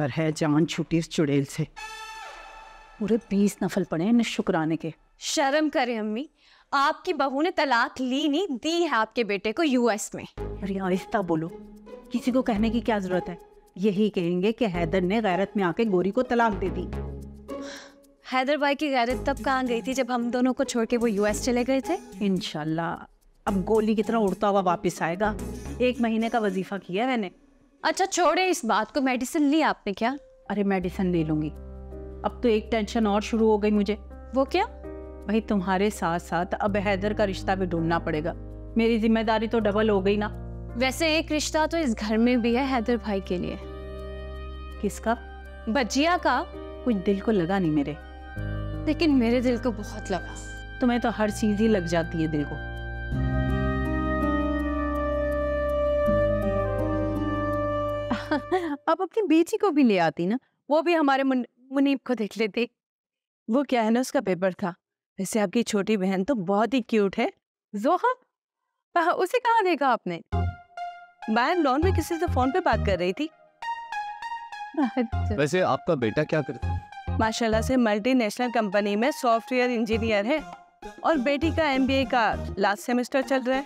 शुक्र है जान छूटी इस चुड़ैल से। पूरे 20 नफल पड़े हैं शुक्राने के। शर्म करें अम्मी, आपकी बहू ने तलाक ली नहीं, दी है आपके बेटे को यूएस में। अरे आहिस्ता बोलो, किसी को कहने की क्या जरूरत है। यही कहेंगे कि हैदर ने गैरत में आके गोरी को तलाक दे दी। हैदर भाई की गैरत तब कहाँ गई थी जब हम दोनों को छोड़ के वो यूएस चले गए थे। इंशाल्लाह अब गोली की तरह उड़ता हुआ वापस आएगा। 1 महीने का वजीफा किया मैंने। अच्छा छोड़े इस बात को, मेडिसिन ली आपने क्या? अरे मेडिसिन ले लूंगी। अब तो एक टेंशन और शुरू हो गई मुझे। वो क्या? भाई तुम्हारे साथ साथ अब हैदर का रिश्ता भी ढूंढना पड़ेगा। मेरी जिम्मेदारी तो डबल हो गई ना। वैसे एक रिश्ता तो इस घर में भी है हैदर भाई के लिए। किसका? बजिया का। कुछ दिल को लगा नहीं मेरे। लेकिन मेरे दिल को बहुत लगा। तुम्हें तो हर चीज ही लग जाती है दिल को। अब अपनी बेटी को भी ले आती ना, वो भी हमारे मुनीब को देख लेते। वो क्या है ना, उसका पेपर था। वैसे आपकी छोटी बहन तो बहुत ही क्यूट है। जोहा, उसे कहाँ देखा आपने? बाहर लॉन में किसी से फोन पे बात कर रही थी। वैसे आपका बेटा क्या करता है? माशाल्लाह से मल्टीनेशनल कंपनी में सॉफ्टवेयर इंजीनियर है और बेटी का एमबीए का लास्ट सेमेस्टर चल रहा है।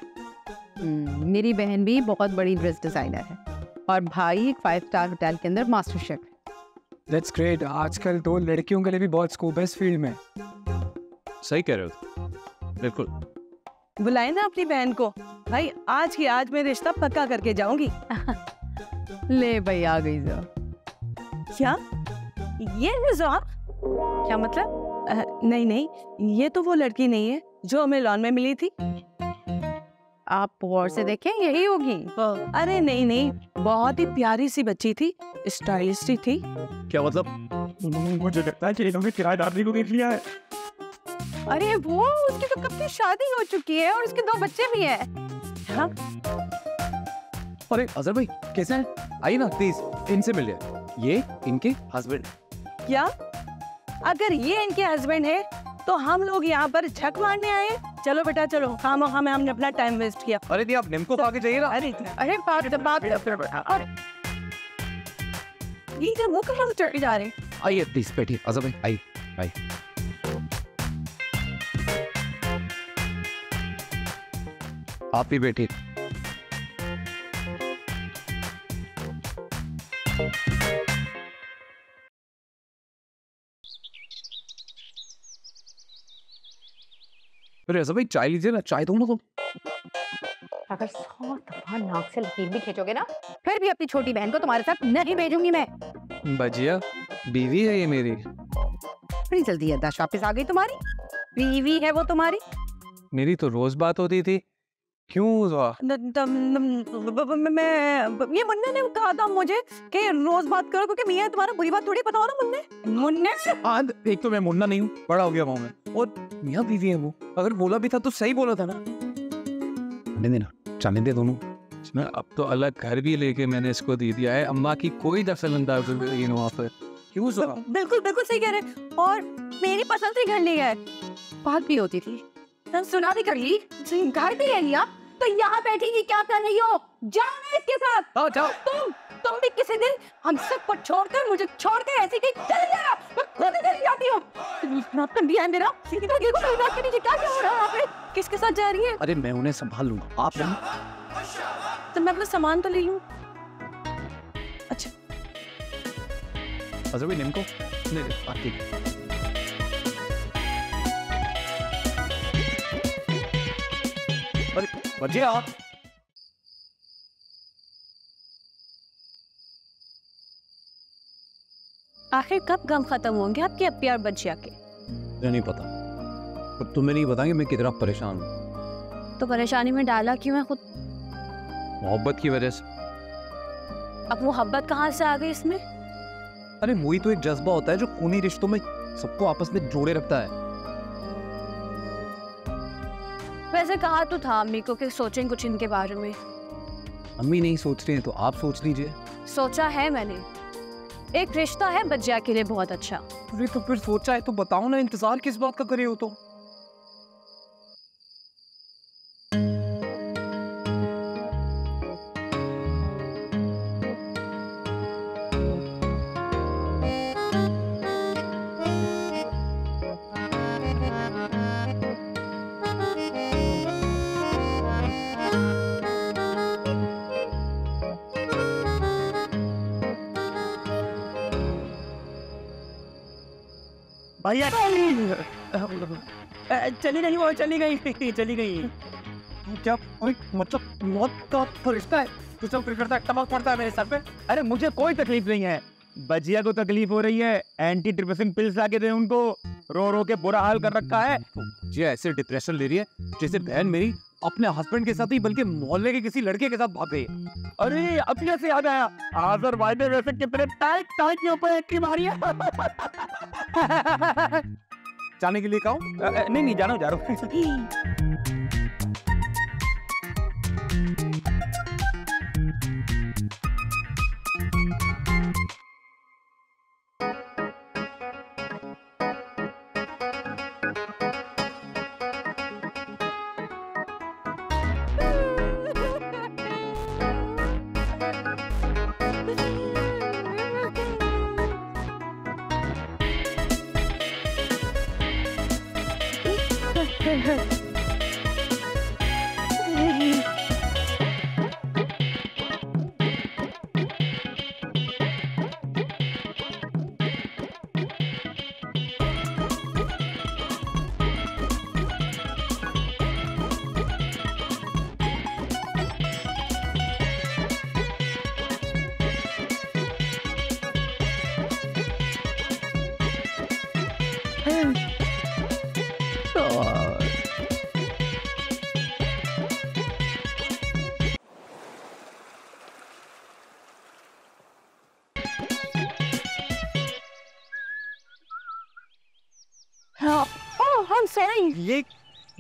मेरी बहन भी बहुत बड़ी ड्रेस डिजाइनर है और भाई एक 5 स्टार होटल के अंदर मास्टर शेफ है। That's great. आजकल तो लड़कियों के लिए भी बहुत स्कोप है इस फील्ड में। सही कह रहे हो, बिल्कुल। बुलाए ना अपनी बहन को। भाई आज की आज मैं रिश्ता पक्का करके जाऊंगी। ले भाई आ गई जो। क्या ये रिजॉर्ट? क्या मतलब? नहीं, ये तो वो लड़की नहीं है जो हमें लॉन में मिली थी। आप गौर से देखें, यही होगी। अरे नहीं, बहुत ही प्यारी सी बच्ची थी, स्टाइलिश थी। क्या मतलब? मुझे लगता है कि इन्होंने किराएदार को देख लिया है। अरे वो उसकी तो कब की शादी हो चुकी है और उसके 2 बच्चे भी हैं। हाँ? अरे अजहर भाई कैसे हैं? आइए ना प्लीज, इनसे मिलिए। ये इनके हस्बैंड। क्या? अगर ये इनके हस्बैंड है तो हम लोग यहाँ पर झक मारने आए? चलो बेटा चलो, हमें हमने अपना टाइम वेस्ट किया। अरे नहीं, आप निम्को खा के जाइए ना। अरे बात ये जब वो कहाँ से चढ़ जा रहे? आइए प्लीज बैठिए अजहर भाई, आइए। आप भी बैठिए। अरे अजहर भाई चाय लीजिए ना, चाय दो ना तुम। अगर 100 दफा नाक से लकीर भी खींचोगे ना, फिर भी अपनी छोटी बहन को तुम्हारे साथ नहीं भेजूंगी मैं। बजिया बीवी है ये मेरी। बड़ी जल्दी याददाश्त वापस आ गई तुम्हारी। बीवी है वो तुम्हारी। मेरी तो रोज बात होती थी। क्यों? मैं ये मुन्ने ने कहा था मुझे कि रोज बात करो, क्योंकि मियां तुम्हारा बुरी बात थोड़ी पता हो ना। मुन्ने आज एक तो मैं मुन्ना नहीं हूँ, बड़ा हो गया वहाँ में, और मियाँ बीवी है वो। अगर बोला भी था तो सही बोला था ना। जाने दे दोनों। अब तो अलग घर भी लेके मैंने इसको दे दिया है। अम्मा की कोई दखल अंदाज नहीं वहाँ पर। क्यों? बिल्कुल सही कह रहे। और मेरी पसंद से घर लिया है। बात भी होती थी, सुना भी कर ली, घर भी ले लिया, तो यहाँ बैठेगी क्या कर रही हो? जाओ ना इसके साथ। जाओ। तुम भी किसी दिन हम सबको छोड़कर, मुझे छोड़कर ऐसे कहीं चले जाना। मैं खुद इधर जाती हूँ। रात कर दिया है मेरा। सीधी तरह देखो रात के नीचे क्या हो रहा है यहाँ पे? किसके साथ जा रही है? अरे मैं उन्हें संभाल लूंगा, आप नहीं। तो मैं अपना सामान तो ले लूं। अच्छा अजहर भाई निम्को नहीं। अरे बजिया। आखिर कब गम खत्म होंगे आपके अप्पी और बजिया के? मुझे नहीं पता, पर तुम्हें नहीं बताएंगे मैं कितना परेशान हूँ। तो परेशानी में डाला क्यों है खुद? मोहब्बत की वजह से। अब मोहब्बत कहाँ से आ गई इसमें? अरे वही तो एक जज्बा होता है जो खूनी रिश्तों में सबको आपस में जोड़े रखता है। वैसे कहा तो था अम्मी को कि सोचें कुछ इनके बारे में। अम्मी नहीं सोच रही हैं तो आप सोच लीजिए। सोचा है मैंने, एक रिश्ता है बजिया के लिए बहुत अच्छा। अरे तो फिर सोचा है तो बताओ ना, इंतजार किस बात का करे हो? तो भैया चली नहीं, वो चली गई, चली गई। क्या मतलब मौत का फरिश्ता है? तू सब करता है, टमक पड़ता है मेरे सर पे। अरे मुझे कोई तकलीफ नहीं है, बजिया को तकलीफ हो रही है। एंटी डिप्रेशन पिल्स आके दे उनको, रो रो के बुरा हाल कर रखा है। ये ऐसे डिप्रेशन ले रही है जैसे बहन मेरी अपने हस्बैंड के साथ ही बल्कि मोहल्ले के किसी लड़के के साथ भाग गई। अरे अब कैसे याद आया, आजर भाई ने वैसे कितने टाइट टाइट के ऊपर एंट्री मारी है। जाने के लिए कहूँ? नहीं नहीं, जाना जा रहा हूँ।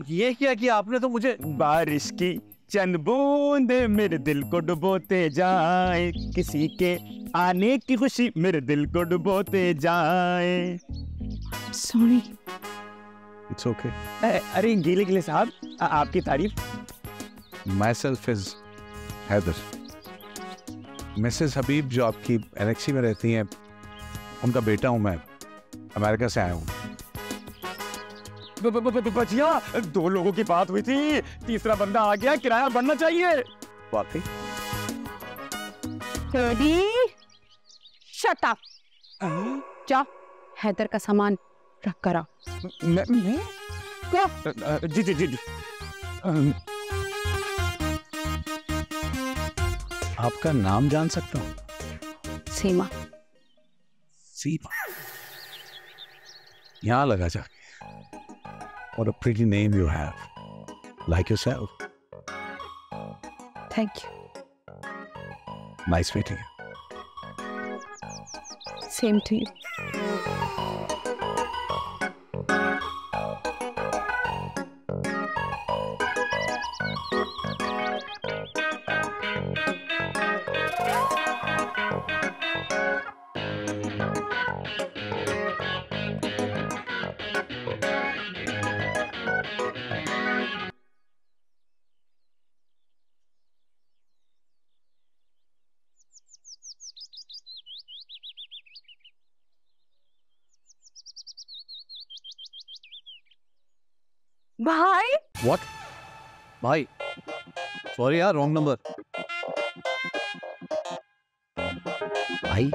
ये क्या किया आपने? तो मुझे बारिश की चंद बूंदे मेरे दिल को डुबोते जाए, किसी के आने की खुशी मेरे दिल को डुबोते जाए। सॉरी। It's okay. अरे गीले गीले साहब, आपकी तारीफ। Myself is Haider. Mrs Habib जो आपकी एलेक्सी में रहती हैं, उनका बेटा हूँ मैं, अमेरिका से आया हूँ। बचिया, 2 लोगों की बात हुई थी, तीसरा बंदा आ गया, किराया बढ़ना चाहिए। वाकई? Shut up. जा हैदर का सामान रख कर आ। मैं? क्या? जी जी जी जी। आपका नाम जान सकता हूँ? सीमा। सीमा? यहाँ लगा जाके। What a pretty name you have. Like yourself. Thank you. Nice meeting you. Same to you. भाई What? भाई? Sorry यार, wrong number. भाई?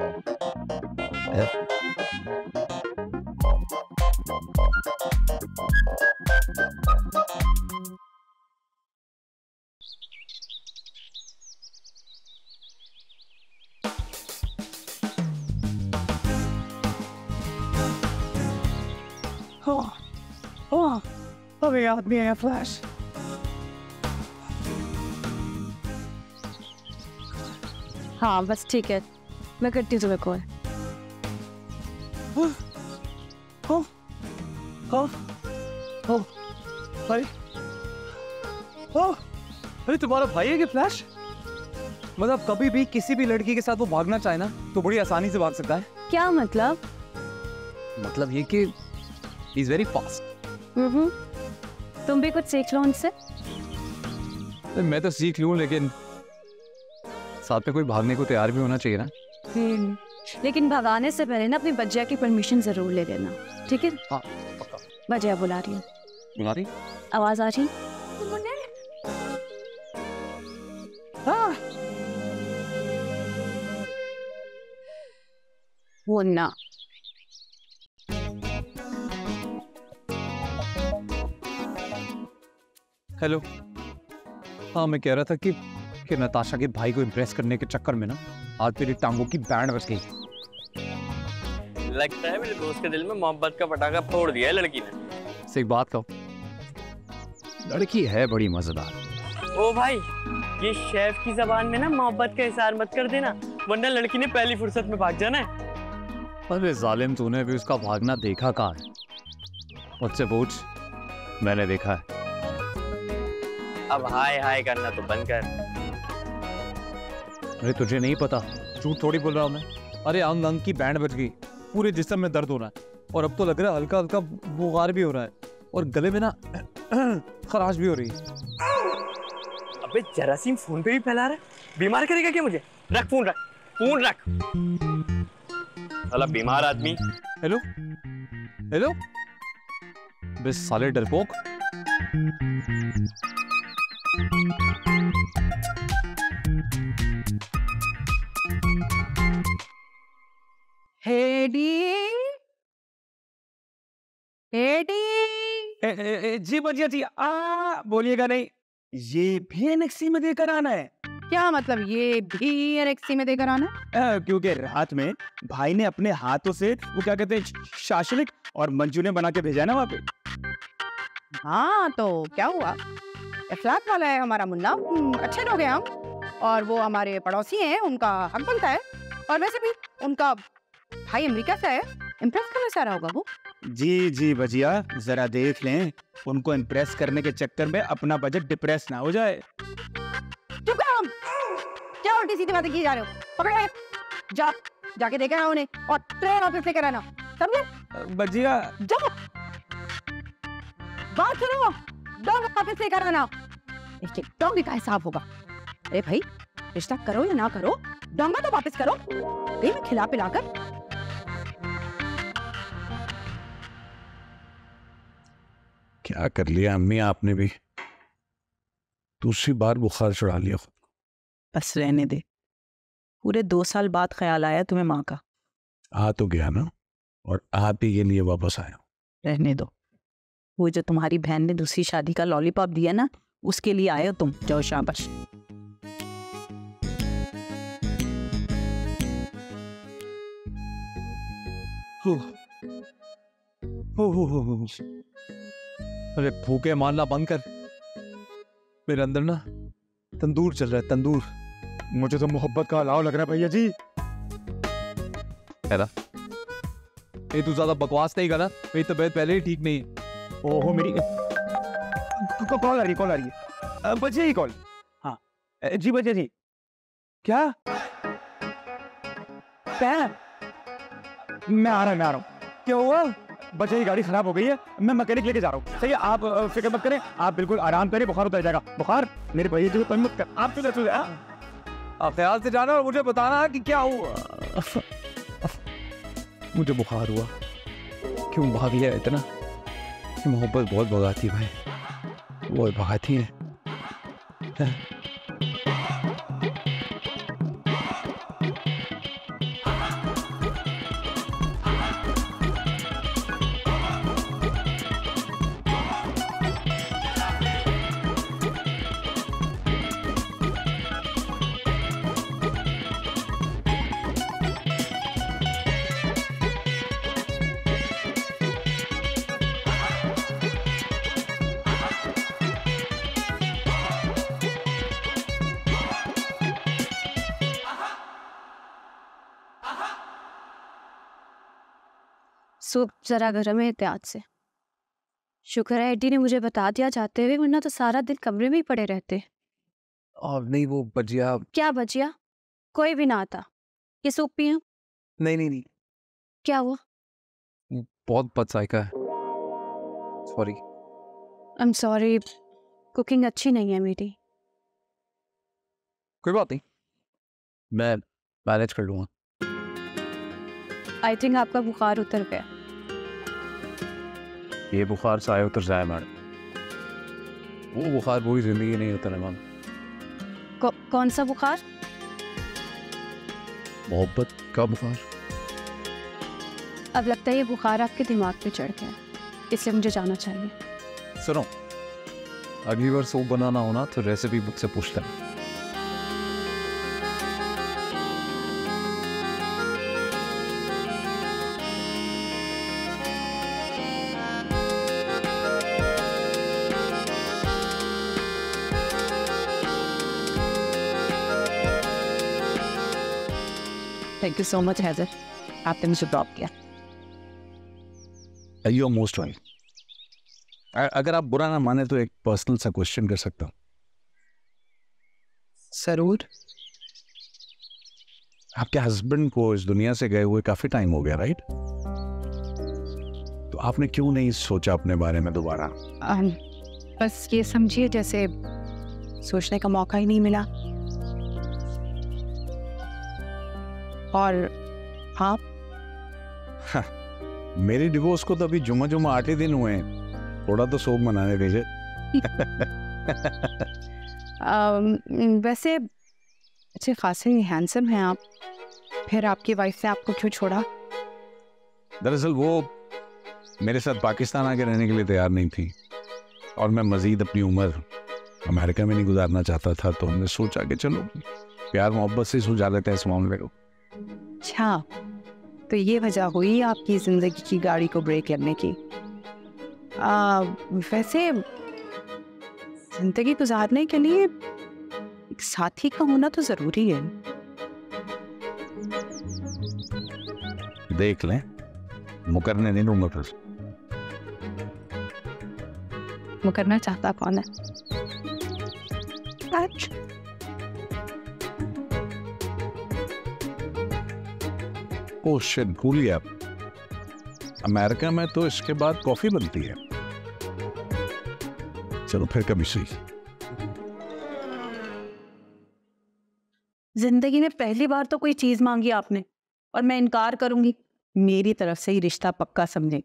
अबे याद नहीं आया फ्लैश। हाँ बस ठीक है, मैं करती हूँ तुम्हें कॉल। अरे तुम्हारा भाई है कि फ्लैश? मतलब कभी भी किसी भी लड़की के साथ वो भागना चाहे ना तो बड़ी आसानी से भाग सकता है। क्या मतलब? मतलब ये कि ही इज वेरी फास्ट। तुम भी कुछ सीख लो उनसे। मैं तो सीख लूं, लेकिन साथ में कोई भागने को तैयार भी होना चाहिए ना। लेकिन भगाने से पहले ना अपनी बज्जिया की परमिशन जरूर ले लेना, ठीक है? हाँ पक्का। बज्जिया बुला रही है। बुला रही? आवाज आ रही? हाँ। वो ना हेलो। हाँ, मैं कह रहा था कि नताशा के भाई को इम्प्रेस करने के चक्कर में ना आज तेरी टांगों की बैंड बज गई। लगता है मेरे दोस्त के दिल में मोहब्बत का पटाखा फोड़ दिया है लड़की ने। से एक बात कहो, लड़की है बड़ी मजेदार। ओ भाई, ये शेफ की जबान में ना मोहब्बत का इजहार मत कर देना, वरना लड़की ने पहली फुर्सत में भाग जाना है। अरे जालिम, तूने भी उसका भागना देखा कहाँ है? मुझसे पूछ, मैंने देखा है। अब हाय हाय करना तो बंद कर। अरे तुझे नहीं पता, झूठ थोड़ी बोल रहा हूँ मैं। अरे अंग अंग की बैंड बज गई, पूरे जिस्म में दर्द हो रहा है, और अब तो लग रहा है हल्का हल्का बुखार भी हो रहा है, और गले में ना खराश भी हो रही है। अबे जरासीम फोन पे भी फैला रहा है, बीमार करेगा क्या मुझे? रख फोन, रख फोन रख। साला बीमार आदमी। हेलो हेलो, बे साले डरपोक। हेडी हेडी जी बजिया जी, बोलिएगा नहीं, ये भी एनएक्सी में देकर आना है। क्या मतलब ये भी एनएक्सी में देकर आना? क्योंकि रात में भाई ने अपने हाथों से वो क्या कहते हैं शाशलिक और मंचूरियन बना के भेजा है ना वहाँ पे। हाँ तो क्या हुआ, इखलाक वाला है हमारा मुन्ना, अच्छे लोग हैं हम, और वो हमारे पड़ोसी हैं, उनका हक बनता है। और वैसे भी उनका भाई अमेरिका से है, इम्प्रेस करने से आ रहा होगा वो। जी जी बजिया, जरा देख लें, उनको इम्प्रेस करने के चक्कर में अपना बजट डिप्रेस ना हो जाए। चुप कर, क्या उल्टी सीधी बातें की जा रहे हो? पकड़े, जाके देखा है उन्हें, और ट्रेन ऑफिस लेकर आना, समझे? बजिया जाओ, बात सुनो, डॉग ऑफिस लेकर आना, इसके डॉग का हिसाब होगा। अरे भाई, रिश्ता करो या ना करो, डोंगा तो वापस करो, में खिला पिलाकर। क्या कर लिया अम्मी आपने भी, दूसरी बार बुखार चढ़ा लिया खुद। बस रहने दे, पूरे 2 साल बाद ख्याल आया तुम्हें माँ का। आ तो गया ना, और आप ही के लिए वापस आया। रहने दो, वो जो तुम्हारी बहन ने दूसरी शादी का लॉलीपॉप दिया ना, उसके लिए आए हो तुम। जाओ शाबाश। अरे भूखे मारना बंद कर, मेरे अंदर ना तंदूर चल रहा है, तंदूर। मुझे तो मोहब्बत का अलाव लग रहा है भैया जी। ये तू ज्यादा बकवास नहीं करा, मेरी तबीयत पहले ही ठीक नहीं है। ओहो, मेरी कॉल आ रही है, बजिया ही कॉल। हाँ जी बजिया जी। क्या? मैं आ रहा हूँ। क्या हुआ? बच्चे की गाड़ी खराब हो गई है, मैं मैकेनिक लेके जा रहा हूँ। सही है, आप फिक्र मत करें, आप बिल्कुल आराम करें, बुखार उतर जाएगा। बुखार मेरे भैया जी को तंग मत कर, आप आप ख्याल से जाना और मुझे बताना कि क्या हुआ। मुझे बुखार हुआ, क्यों भाग लिया इतना? मोहब्बत बहुत भगाती भाई, बहुत भगाती है। सूप जरा गर्म है, एहतियात से। शुक्र है एडी ने मुझे बता दिया जाते हुए, वरना तो सारा दिन कमरे में ही पड़े रहते। और नहीं वो बजिया। क्या बजिया? कोई भी ना आता। ये सूप पिए? नहीं। क्या हुआ? बहुत बदजायका है, sorry. I am sorry, cooking अच्छी नहीं है मेरी। कोई बात नहीं, मैं मैनेज कर लूंगा। आई थिंक आपका बुखार उतर गया। ये बुखार साए उतर जाए मैडम, वो बुखार पूरी जिंदगी नहीं उतरे मैम। कौन सा बुखार? मोहब्बत का बुखार। अब लगता है ये बुखार आपके दिमाग पे चढ़ गया, इसलिए मुझे जाना चाहिए। सुनो, अगली बार सूप बनाना हो ना तो रेसिपी बुक से पूछ लें। Thank you so much Haider, आपने मुझे ड्रॉप किया। You are most welcome. अगर आप बुरा ना माने तो एक पर्सनल सा क्वेश्चन कर सकता हूँ? जरूर। आपके हस्बैंड को इस दुनिया से गए हुए काफी टाइम हो गया, राइट? तो आपने क्यों नहीं सोचा अपने बारे में दोबारा? बस ये समझिए जैसे सोचने का मौका ही नहीं मिला। और आप? मेरी डिवोर्स को तो अभी जुम्मा 8 ही दिन हुए हैं, थोड़ा तो शोक मनाने दीजिए। वैसे अच्छे खासे हैंडसम हैं आप, फिर आपकी वाइफ ने आपको क्यों छोड़ा? दरअसल वो मेरे साथ पाकिस्तान आके रहने के लिए तैयार नहीं थी और मैं मजीद अपनी उम्र अमेरिका में नहीं गुजारना चाहता था, तो हमने सोचा कि चलो प्यार मोहब्बत से सुलझा लेते हैं इस मामले को। अच्छा, तो ये वजह हुई आपकी जिंदगी की गाड़ी को ब्रेक करने की। वैसे जिंदगी गुजारने के लिए एक साथी का होना तो जरूरी है। देख लें, मुकरने नहीं दूंगा फिर। मुकरना चाहता कौन है? ओह शिट, भूलिए आप, अमेरिका में तो इसके बाद कॉफी बनती है। चलो फिर कभी सही। जिंदगी में पहली बार तो कोई चीज मांगी आपने और मैं इनकार करूंगी? मेरी तरफ से ही रिश्ता पक्का समझे।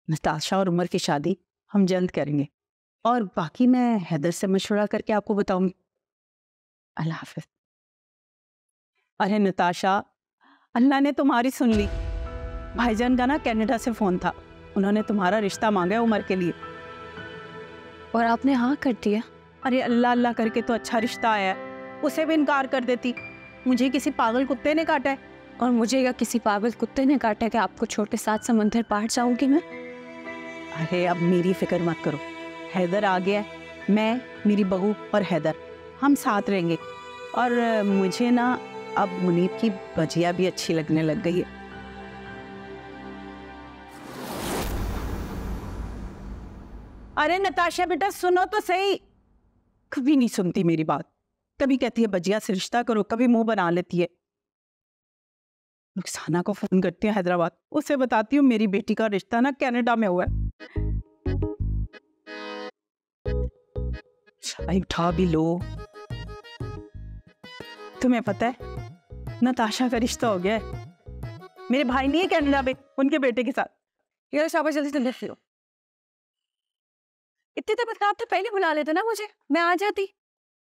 नताशा और उमर की शादी हम जल्द करेंगे और बाकी मैं हैदर से मशवरा करके आपको बताऊंगी। अल्लाह हाफिज। अरे नताशा, अल्लाह ने तुम्हारी सुन ली। भाईजान का ना कनाडा से फोन था, उन्होंने तुम्हारा रिश्ता मांगा है उमर के लिए। और आपने हाँ कर दिया? अरे अल्लाह अल्लाह करके तो अच्छा रिश्ता आया है, उसे भी इनकार कर देती। मुझे किसी पागल कुत्ते ने काटा है। और मुझे या किसी पागल कुत्ते ने काटा कि आपको छोटे 7 समंदर पार जाऊंगी मैं? अरे अब मेरी फिक्र मत करो, हैदर आ गया है। मैं, मेरी बहू और हैदर हम साथ रहेंगे। और मुझे ना अब मुनीब की भजिया भी अच्छी लगने लग गई है। अरे नताशा बेटा सुनो तो सही। कभी नहीं सुनती मेरी बात, कभी कहती है भजिया से रिश्ता करो, कभी मुंह बना लेती है। रुखसाना को फोन करती है हैदराबाद, उसे बताती हूँ मेरी बेटी का रिश्ता ना कनाडा में हुआ है। चाय उठा भी लो। तुम्हें पता है नताशा का रिश्ता हो गया है। मेरे भाई नहीं है कनाडा में, उनके बेटे के साथ। यार शाबाश, जल्दी जल्दी फिरो। इतनी तबीयत खराब था, पहले बुला लेते ना मुझे, मैं आ जाती।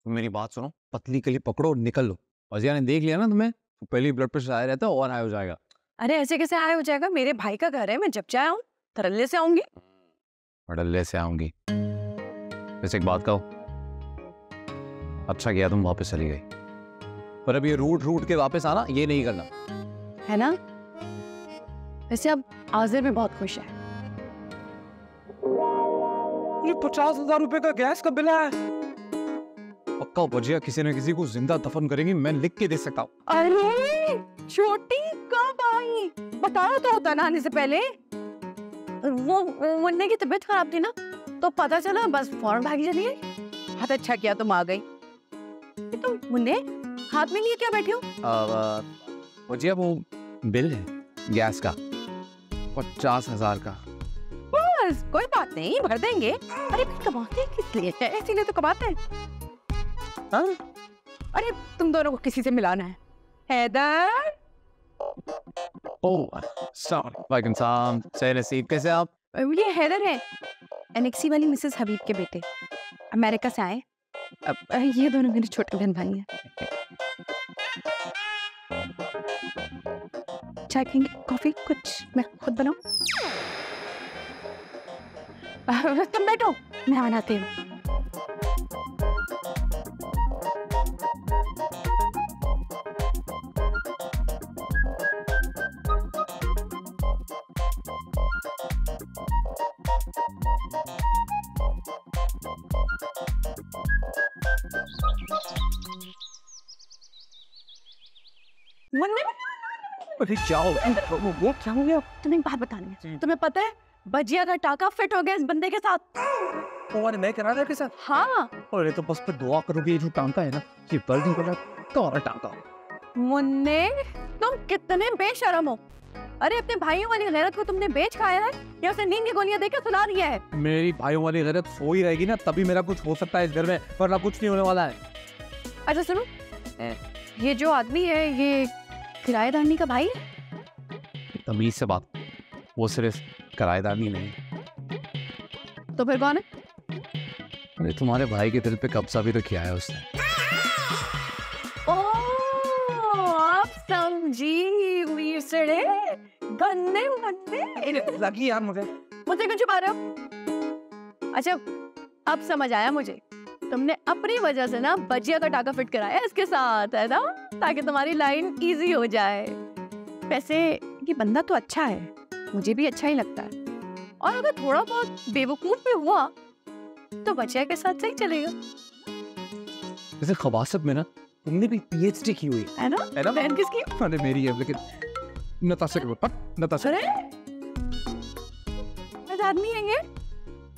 मेरी बात सुनो, पतली के लिए पकड़ो और निकल लो। वजिया ने देख लिया ना तुम्हें, तो पहले ब्लड प्रेशर आया रहता है और हाई हो जाएगा। अरे ऐसे कैसे हाई हो जाएगा? मेरे भाई का घर है, मैं जब चाहे आऊँ, धड़ल्ले से आऊंगी। धड़ल्ले से आऊंगी? वैसे एक बात कहो, अच्छा किया तुम वापस चली गई, पर अब ये रूट के वापस आना ये नहीं करना है ना? वैसे अब आजिर में बहुत खुश है। ये 50,000 रुपए का गैस का बिल है। पक्का वजिया किसी न किसी को जिंदा दफन करेंगी, मैं लिख के दे सकता हूँ। अरे छोटी कब आई? बताया तो होता ना आने से पहले। वो मुन्ने की तबीयत खराब थी ना, तो पता चला, बस फौरन भागी चली गई। हाथ अच्छा किया तुम आ गई। तुम मुन्ने हाथ में लिए क्या बैठे हो? वजिया वो बिल है गैस का 50,000 का। बस कोई बात नहीं, भर देंगे। अरे भाई कमाते किस लिए है? इसीलिए तो कमाते हैं। हाँ? अरे तुम दोनों को किसी से मिलाना है। Haider, oh sorry. वालेकुम सलाम, सही नसीब, कैसे आप? ये हैदर है, एनेक्सी वाली मिसेस हबीब के बेटे, अमेरिका से आए। अब ये दोनों मेरे छोटे बहन भाई हैं। चाय पियेंगे, कॉफी, कुछ मैं खुद बनाऊं? तुम बैठो, मैं बनाती हूँ। अरे क्या हो गया? वो क्या हो गया? तुम्हें एक बात बतानी है। तुम्हें पता है भजिया का टाका फिट हो गया इस बंदे के साथ। और मैं करा था के साथ। हाँ अरे तो बस पे दुआ करोगे, ये जो टांका है ना ये बल्दी वाला कौरा टांका। मुन्ने तुम कितने बेशरम हो। अरे अपने भाइयों वाली गैरत को तुमने बेच खाया है या उसे नींद की गोलियां देकर सुला दिया है? मेरी भाइयों वाली गैरत सो ही रहेगी ना, तभी मेरा कुछ हो सकता है इस घर में, वरना कुछ नहीं होने वाला है। अच्छा सुनो, ये जो आदमी है ये किराएदारनी का भाई है? तमीज से बात, वो सिर्फ किराएदारनी नहीं, तो फिर कौन है? अरे तुम्हारे भाई के दिल पे कब्जा भी तो किया है उसने। ओह आप समझी वीर सड़े गन्ने गन्ने लगी यार मुझे क्यों छुपा रहे हो? अच्छा अब समझ आया मुझे, तुमने अपनी वजह से ना भजिया का टाका फिट कराया इसके साथ, है ना, ताकि तुम्हारी लाइन इजी हो जाए। वैसे ये बंदा तो अच्छा है, मुझे भी अच्छा ही लगता है, और अगर थोड़ा बहुत बेवकूफ भी हुआ तो भजिया के साथ सही चलेगा। वैसे खबासत में ना तुमने भी पीएचडी की हुई है ना? बहन किसकी? अरे मेरी है, लेकिन नताशा के ऊपर नताशा। अरे आदमी है ये,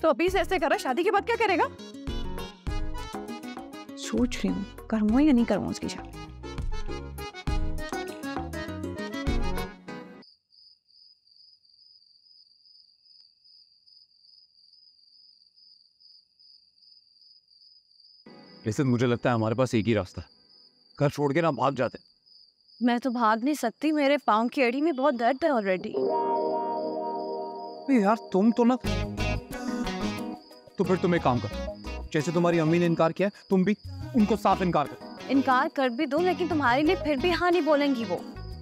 तो अभी से ऐसे कर रहा, शादी के बाद क्या करेगा? सोच रही हूँ करवाऊं या नहीं करवाऊं उसकी शादी। वैसे मुझे लगता है हमारे पास एक ही रास्ता है, घर छोड़ के ना भाग जाते। मैं तो भाग नहीं सकती, मेरे पाँव की एड़ी में बहुत दर्द है ऑलरेडी। यार तुम तो ना, तो फिर तुम एक काम कर, जैसे तुम्हारी अम्मी ने इनकार किया तुम भी उनको साफ इनकार कर। इनकार कर भी दूं लेकिन तुम्हारे लिए फिर भी हाँ नहीं बोलेंगी वो।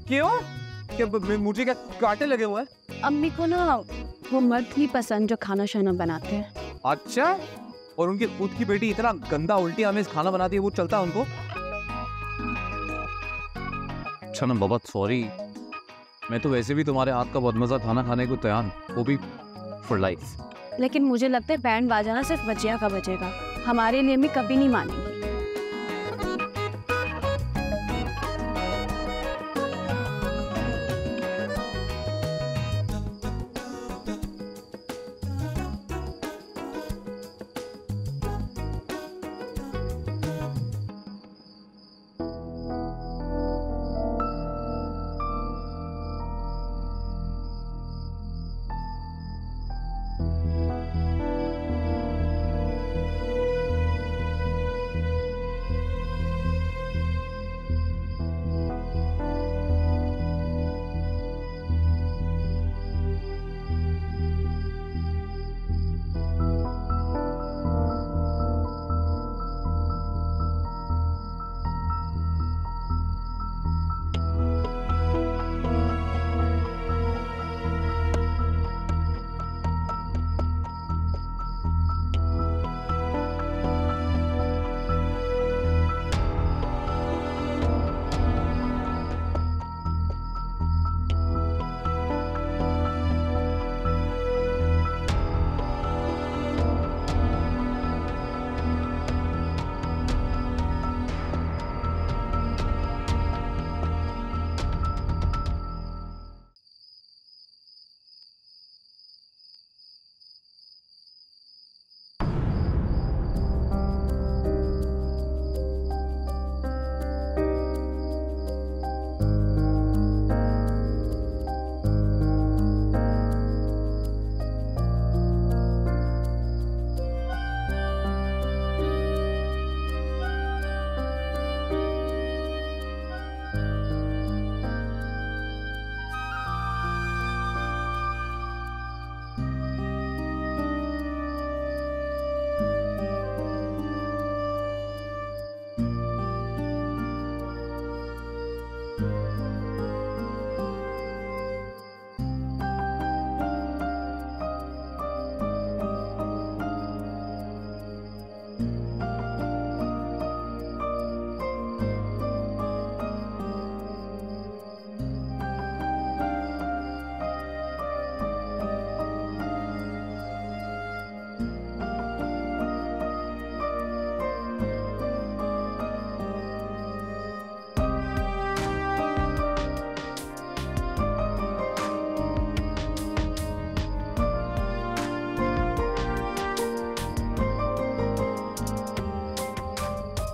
क्यों? क्या मुझे क्या कांटे लगे हुए हैं? अम्मी को ना वो मर्द नहीं पसंद जो खाना शाना बनाते हैं। अच्छा, और उनकी खुद की बेटी इतना गंदा उल्टी आमेज खाना बनाती है, वो चलता है उनको? अच्छा ना बाबा, सॉरी, मैं तो वैसे भी तुम्हारे हाथ का बहुत मजा खाना खाने को तैयार हूँ, वो भी फॉर लाइफ। लेकिन मुझे लगता है बैंड बाजाना सिर्फ भजिया का बजेगा, हमारे लिए भी कभी नहीं मानेंगे।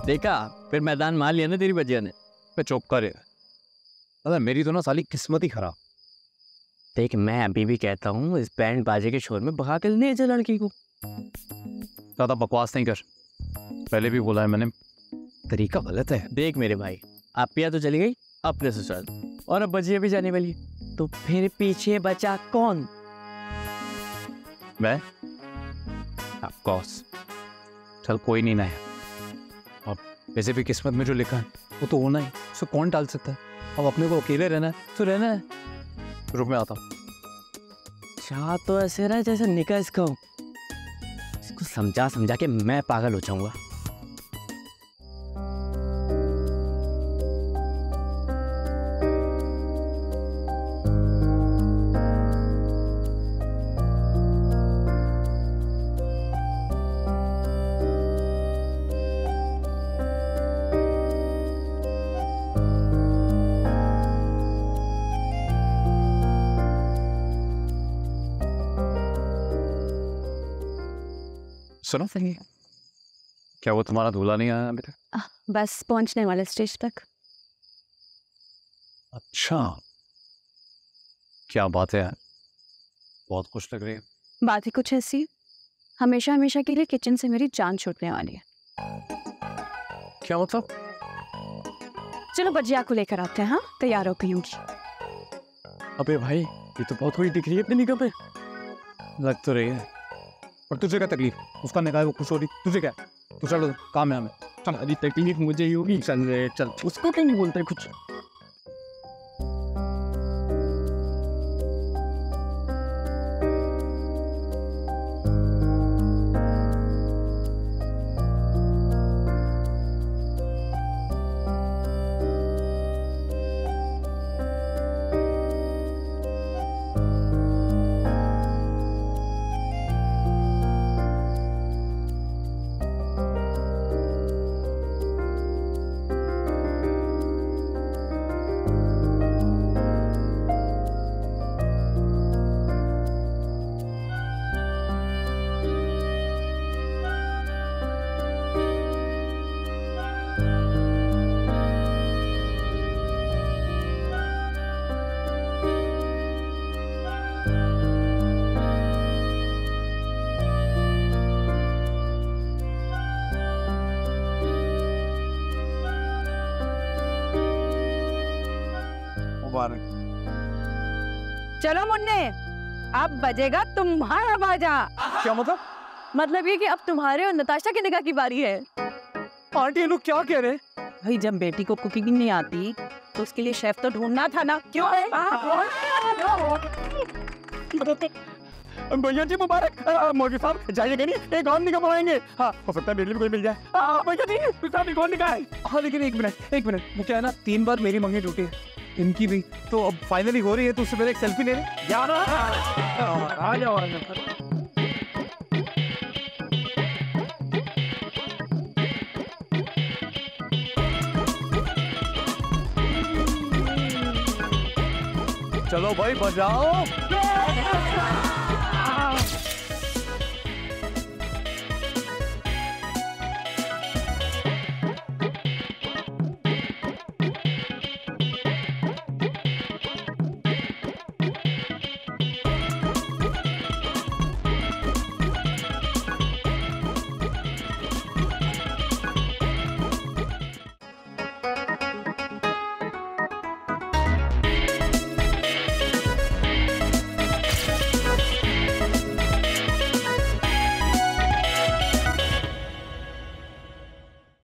देखा, फिर मैदान मान लिया ना तेरी बजिया ने। पे चुप कर यार। अरे मेरी तो ना साली किस्मत ही खराब। देख, मैं अभी भी कहता हूँ इस बैंड बाजे के शोर में भगा के ले जा लड़की को। ज्यादा बकवास नहीं कर, पहले भी बोला है मैंने, तरीका गलत है। देख मेरे भाई, आपिया तो चली गई अपने ससुराल और अब बजिया भी जाने वाली है, तो फिर पीछे बचा कौन? मैं? Of course. चल कोई नहीं ना है, अब वैसे भी किस्मत में जो लिखा है वो तो होना ही, उसको कौन टाल सकता है। अब अपने को अकेले रहना है तो रहना है। रुक मैं आता हूँ। चाह तो ऐसे रहा जैसे निका इसका हो, इसको समझा समझा के मैं पागल हो जाऊंगा। सुनो, क्या वो तुम्हारा दूल्हा नहीं आया अभी तक? बस पहुंचने वाले स्टेज तक। अच्छा, क्या बात है यार, बहुत खुश लग रही है। बात ही कुछ ऐसी है, हमेशा हमेशा के लिए किचन से मेरी जान छूटने वाली है। क्या मतलब? चलो बजिया को लेकर आते हैं। हाँ, तैयार हो गई होंगी। अबे भाई, ये तो बहुत थोड़ी दिख रही है अपनी निगाह पे। लग तो रही है, और तुझे क्या तकलीफ? उसका निकाह वो खुश हो रही, तुझे क्या? तू चलो, काम है हमें। चल, अभी तकलीफ मुझे ही होगी। चल रे चल। उसको क्यों नहीं बोलते कुछ? चलो मुन्ने, अब बजेगा तुम्हारा बाजा। क्या मतलब? मतलब ये कि अब तुम्हारे और नताशा की निगाह की बारी है। आंटी ये लोग क्या कह रहे हैं? भाई जब बेटी को कुकिंग नहीं आती तो उसके लिए शेफ तो ढूंढना था ना। क्यों है? भैया जी मुबारक। मोदी साहब जाइएगा नहीं, एक और निकाह बनाएंगे। हाँ, हो सकता है मेरे लिए भी कोई मिल जाए। भैया जी साहब एक और निकाह है। हाँ लेकिन एक मिनट, वो क्या है ना, 3 बार मेरी मंगनी टूटी है, इनकी भी तो अब फाइनली हो रही है, तो उससे पहले एक सेल्फी ले रहे। यार आ जाओ। चलो भाई बजाओ।